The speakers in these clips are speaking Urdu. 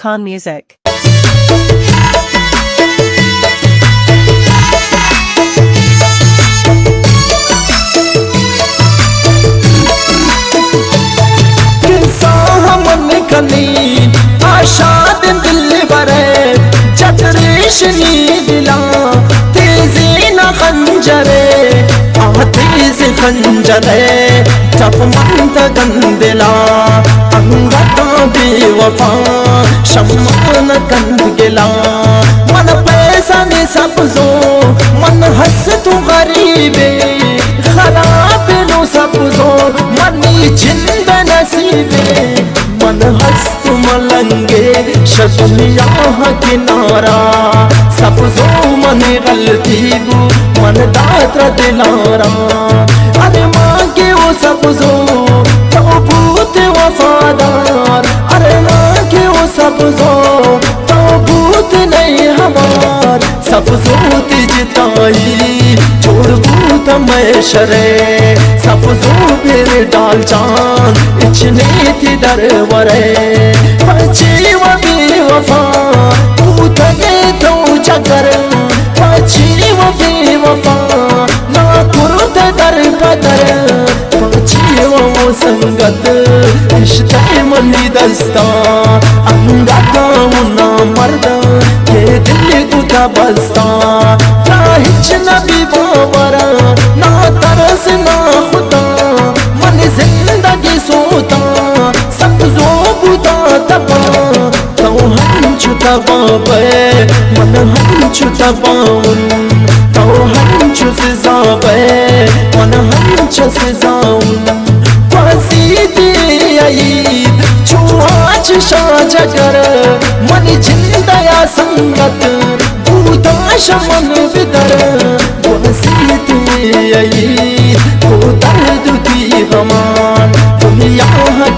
Khan Music. کلی آشاد دل برے جتریشنی دلا تیزی نہ خنجرے تیز خنجرے چپ منت گندلا انگتا بی وفا شمان کند گلا من پیسہ نے سبزو من ہس تو غریبے خراب نو سبزو منی جند نصیبے من ہست ملنگے شدلیاہ کنارا سبزو من غلطی بو من داتر دلارا ارے مانگے وہ سبزو تو بوت وفادار ارے مانگے وہ سبزو تو بوت نہیں ہمار سبزو تجتائی چھوڑ بوت میں شرے سبزو پھر ڈال جان اچھنے تھی در ورے پچی و بی وفا بوت گئے تو چکر پچی و بی وفا نا کرت در پدر پچی و سنگت رشتہ منی دستا انگتا منا مرد یہ دل کتا بستا نا ہچ نبی باورا نا ترس نا خدا من زندگی سوتا سبزو بوتا تبا تو ہم چھتا بابے من ہم چھتا باون تو ہم چھو سزابے من ہم چھو سزاون پاسیدی عید چھو آج شاہ جگر من جندیا سنگت بوتا شمن بدر پاسیدی عید کو درد کی غمان دنیا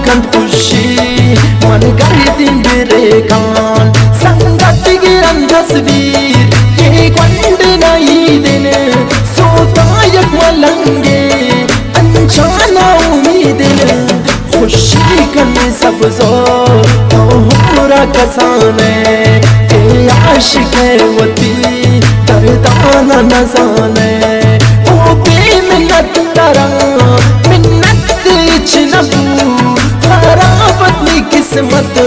کند خوشی من گردن بریکان سنگت گرن تصویر یہ گوند نئی دن سوتا یک ملنگے انچانا امیدن خوشی کن سبزو تو ہمرا کسانے اے عاشق وطی دردانا نزانے او بے منت ترا منت چنبو خرابت نی قسمت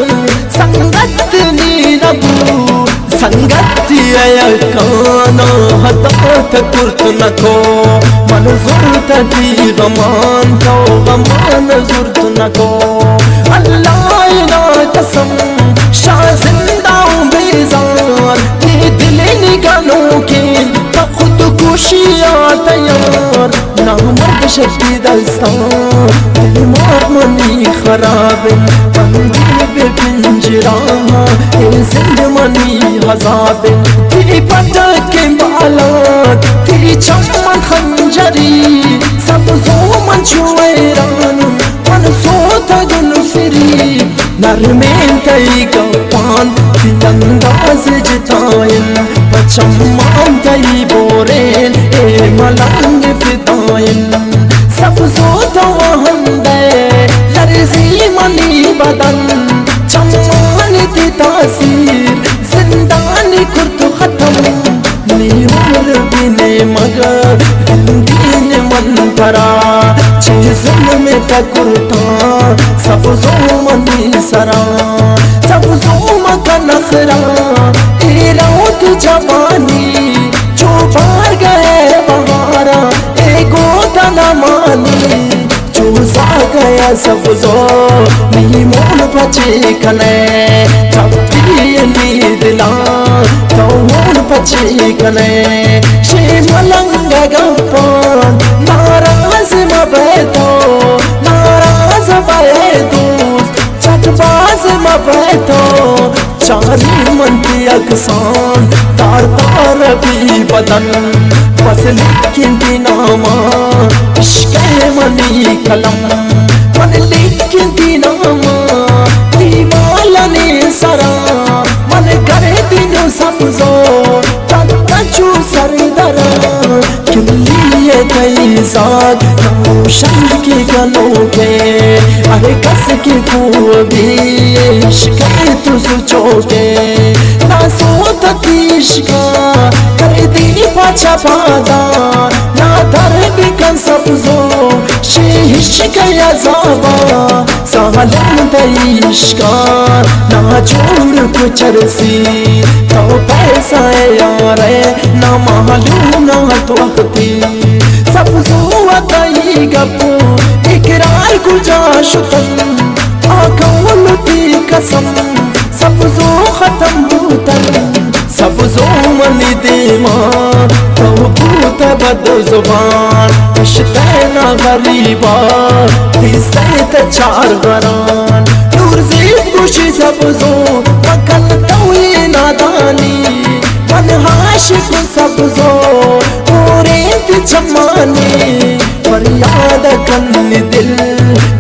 سنگت نی نبو سنگت یکانا حدات کرت نکو من زرت دی غمان تو غمان زرت نکو اللہ اینا قسم شاہ زندہ بیزار یہ دل نگانوں کے خود کشیاں تیار نامرد شدی دستان دل مار منی خراب بندی بے پنجرہ اے زند منی حضاب تیری پتک کے بالات تیری چمن خنجری سبزو من چویران من سوتا گل فری نرمین تئی گپان تی انداز جتائن پچمان تئی بورین اے ملنگ فدائن سبزو تو ہندے لرزی منی بدن چمان تی تاثیر زندانی کرت ختم نی عمر بینے مگر دین من پرا چیزن میں تکرتا سبزو منی سرا سبزو مکن اخرا اے روت جوانی جو بار گئے بہارا اے گوتا نمانی جو سا گیا سبزو میمون پچے کنے چپتی لی دلا تو ہون پچے کنے شی ملنگ گپان ناراض مبیتو ناراض بیدوست چٹ باز مبیتو چاری منتی اکسان تار تار بھی بدن بس لیکن دی ناما عشق منی کلم من لیکن دی ناما دیوالنی سرا من کرے دینو سبزو تک چو سر درا کلی تیزاد نو روشن کی گلوں کے ارے کس کی خوبی عشق تو سوچو کے ناسو تتیش کا کر دی پاچا پادا نا در بکن سبزو شیش کا یزابا سالم دیشکار نا چھوڑ کچھ رسی تو پیسہ یارے نا معلوم نا تو وقتی سبزو اتائی گپو اقرار کجا شتن آکولتی قسم سبزو ختم بوتن سبزو منی دیمان تو بوت بد زبان اشتینا غریبا تیسیت چار غران نور زید گوشی سبزو وکل توی نادانی منحاشق سبزو پوریت چمانی فریاد کن دل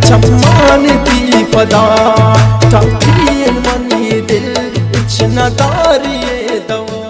چمانی تی پدا تاکین منی دل اچنا داری دو